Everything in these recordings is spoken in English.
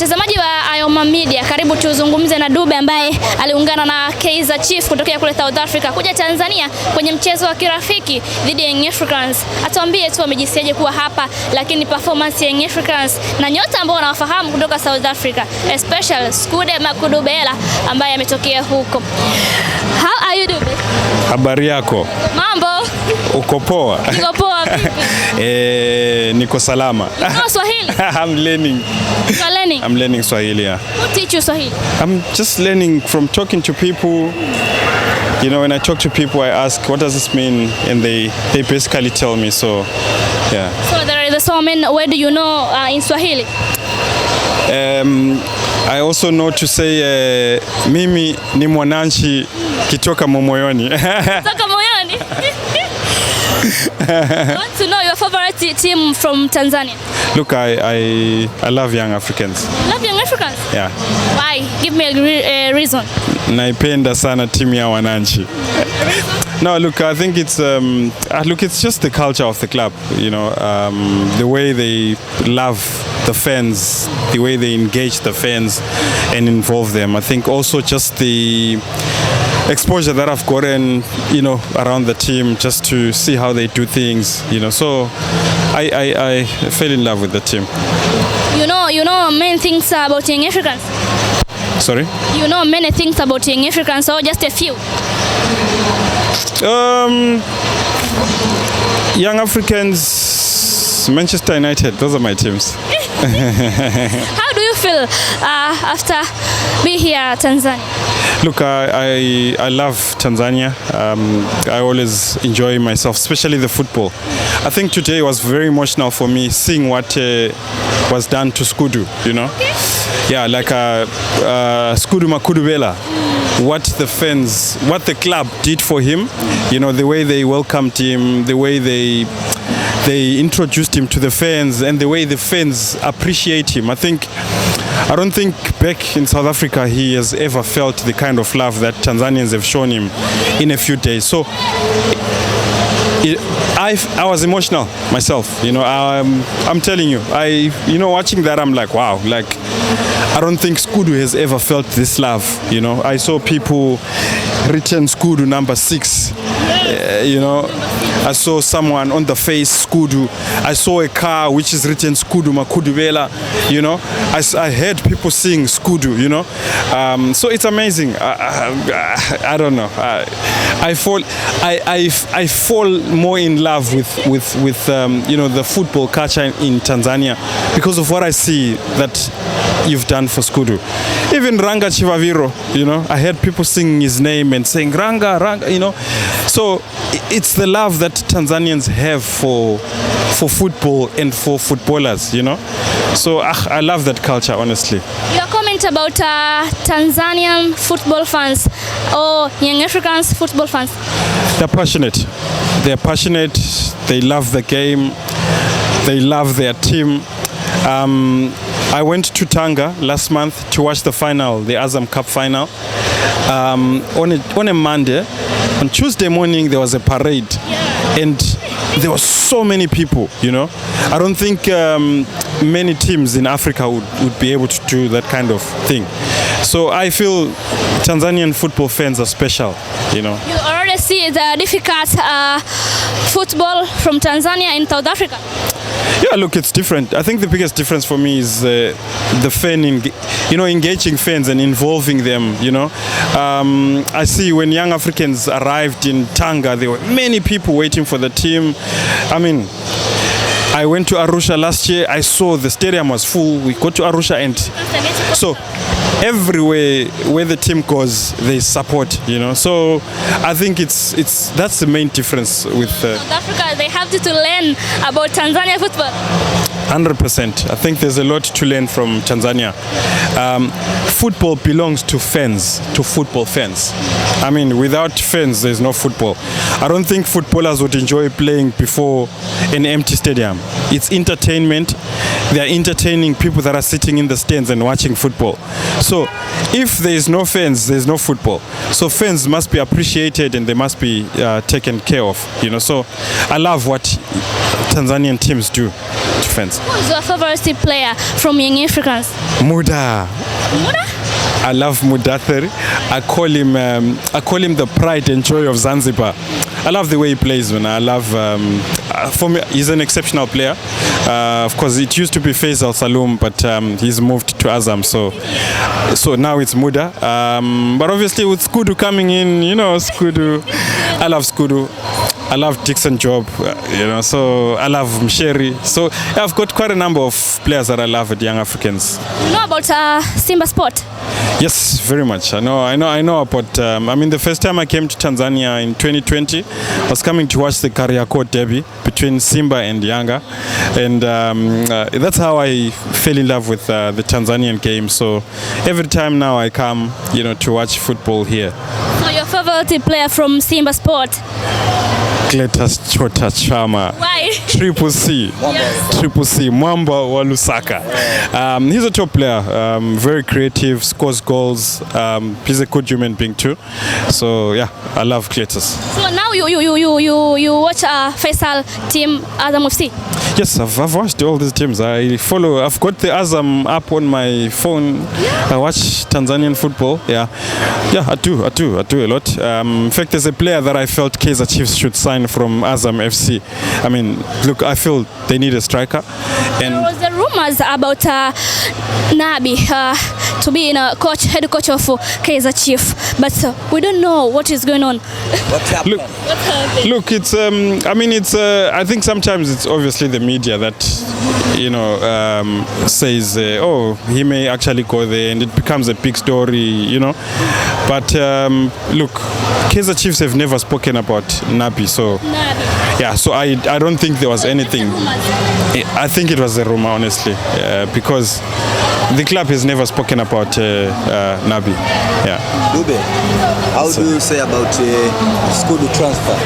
Mtazamaji wa Ayoma Media, karibu tuzungumze na Dube ambaye aliungana na Kaizer Chiefs kutokea kule South Africa kuja Tanzania kwenye mchezo wa kirafiki dhidi ya Young Africans. Atuambie tu amejisiaje kuwa hapa, lakini performance ya Young Africans na nyota ambao wanawafahamu kutoka South Africa, especially Skudu Makudubela ambaye ametokea huko. How are you, Dube? Habari yako? Mambo? Uko poa? Niko poa vipi? Niko salama. No Swahili? I'm learning. You're learning? I'm learning Swahili, yeah. Who teach you Swahili? I'm just learning from talking to people. You know, when I talk to people, I ask, what does this mean? And they basically tell me, so, yeah. So there is so many, where do you know in Swahili? I also know to say, mimi ni mwananchi kitoka moyoni. Kutoka moyoni? I want to know your favorite team from Tanzania. Look, I love young Africans. Love young Africans? Yeah. Why? Give me a reason. Naipenda sana timu ya wananchi. No, look, I think it's it's just the culture of the club, you know, the way they love the fans, the way they engage the fans and involve them. I think also just the exposure that I've gotten, you know, around the team, just to see how they do things, you know. So I fell in love with the team. You know many things about Young Africans. Sorry? You know many things about Young Africans, or just a few? Young Africans, Manchester United, those are my teams. How do you feel after being here Tanzania? Look, I love Tanzania. I always enjoy myself, especially the football. I think today was very emotional for me, seeing what was done to Skudu, you know? Yeah, like Skudu Makudubela, what the fans, what the club did for him, you know, the way they welcomed him, the way they introduced him to the fans, and the way the fans appreciate him. I don't think back in South Africa he has ever felt the kind of love that Tanzanians have shown him in a few days. So I was emotional myself, you know. I'm telling you, watching that, I'm like, wow, like I don't think Skudu has ever felt this love, you know. I saw people written Skudu number 6, you know. I saw someone on the face Skudu. I saw a car which is written Skudu Makudubela, you know. I heard people sing Skudu, you know. So it's amazing. I don't know. I fall more in love with you know, the football culture in Tanzania because of what I see that you've done for Skudu. Even Ranga Chivaviro, you know, I heard people singing his name and saying Ranga, you know. So it's the love that Tanzanians have for football and for footballers, you know. So I love that culture, honestly. Your comment about Tanzanian football fans or Young Africans football fans? They're passionate. They're passionate. They love the game. They love their team. I went to Tanga last month to watch the final, the Azam Cup final. On a Monday, on Tuesday morning there was a parade, and there were so many people, you know. I don't think many teams in Africa would be able to do that kind of thing. So I feel Tanzanian football fans are special, you know. You already see the difficult football from Tanzania in South Africa? Yeah, look, it's different. I think the biggest difference for me is the fan, engaging fans and involving them, you know. I see when young Africans arrived in Tanga, there were many people waiting for the team. I mean, I went to Arusha last year. I saw the stadium was full. We got to Arusha, and so everywhere where the team goes, they support, you know. So I think that's the main difference with South Africa. They have to learn about Tanzania football. 100%. I think there's a lot to learn from Tanzania. Football belongs to fans, to football fans. I mean, without fans, there's no football. I don't think footballers would enjoy playing before an empty stadium. It's entertainment. They are entertaining people that are sitting in the stands and watching football. So if there's no fans, there's no football. So fans must be appreciated and they must be taken care of, you know. So I love what Tanzanian teams do defense. Who's your favorite player from Young Africans? Muda. Muda? I love Mudathir. I call him the pride and joy of Zanzibar. I love the way he plays, man. I love for me he's an exceptional player. Of course it used to be Faisal Salum, but he's moved to Azam, so now it's Muda. But obviously with Skudu coming in, you know, Skudu, I love Skudu. I love Dixon Job, you know, so I love Msheri. So yeah, I've got quite a number of players that I love at Young Africans. You know about Simba Sport? Yes, very much. I know about. I mean, the first time I came to Tanzania in 2020, I was coming to watch the Kariakoo derby between Simba and Yanga, and that's how I fell in love with the Tanzanian game. So every time now I come, you know, to watch football here. So your favorite player from Simba Sport? Cletus Chota Chama. Why? Triple C. Yes. Triple C. Mwamba wa Lusaka. He's a top player. Very creative, scores goals. He's a good human being too. So yeah, I love Cletus. So now you watch Faisal team Azam FC? Yes, I've watched all these teams. I've got the Azam app on my phone. I watch Tanzanian football. Yeah, I do a lot. In fact, there's a player that I felt Kaizer Chiefs should sign from Azam FC. I mean, look, I feel they need a striker. And there was the rumors about Nabi to be head coach of Kaizer Chiefs, but we don't know what is going on. What's happening? Look, it's. I mean, it's. I think sometimes it's obviously the media that, you know, says, oh, he may actually go there, and it becomes a big story, you know. But look, Kaizer Chiefs have never spoken about Nabi, so yeah. So I don't think there was anything. I think it was a rumor, honestly, because the club has never spoken about Nabi. Yeah. Dube, how do you say about Skudu transfer?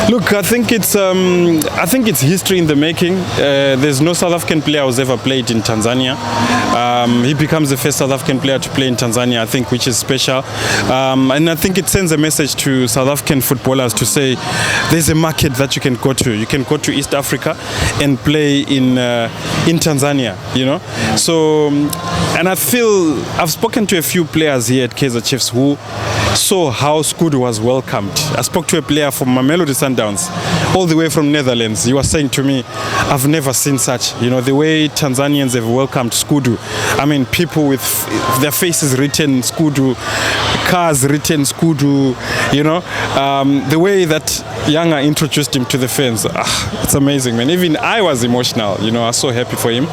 Look, I think it's history in the making. There's no South African player who's ever played in Tanzania. He becomes the first South African player to play in Tanzania, I think, which is special. And I think it sends a message to South African footballers to say there's a market that you can go to. You can go to East Africa and play in Tanzania, you know. So, and I feel I've spoken to a few players here at Kaizer Chiefs who saw how Skudu was welcomed. I spoke to a player from Mamelodi Sundowns, all the way from Netherlands. He was saying to me, I've never seen such, you know, the way Tanzanians have welcomed Skudu. I mean, people with their faces written Skudu, cars written Skudu, you know, the way that Yanga introduced him to the fans. It's amazing, man. Even I was emotional, you know. I was so happy for him,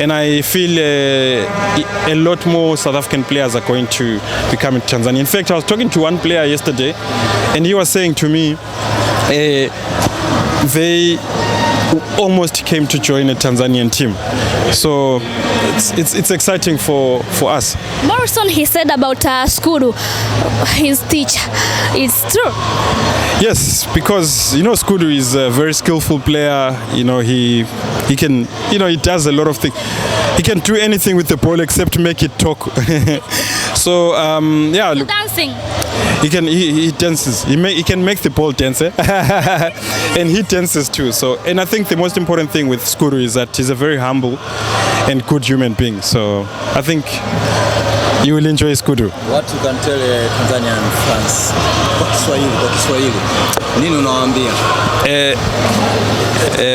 and I feel a lot more South African players are going to be coming to Tanzania. In fact, I was talking to one player yesterday, and he was saying to me, they almost came to join a Tanzanian team. So it's exciting for us. Morrison, he said about Skudu, his teacher. It's true. Yes, because, you know, Skudu is a very skillful player. You know, he can, you know, he does a lot of things. He can do anything with the ball except make it talk. So yeah, look, dancing. He dances. He can make the ball dance, and he dances too. So, and I think the most important thing with Skudu is that he's a very humble and good human being. So I think you will enjoy Skudu. What you can tell Tanzanian fans? Kwa Kiswahili. Nini unawaambia?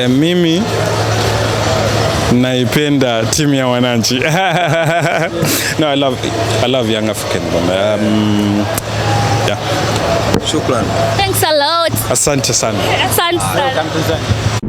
Mimi naipenda timu ya wananchi. No, I love young African. Yeah. Shukran. Thanks a lot. Asante sana. Asante sana.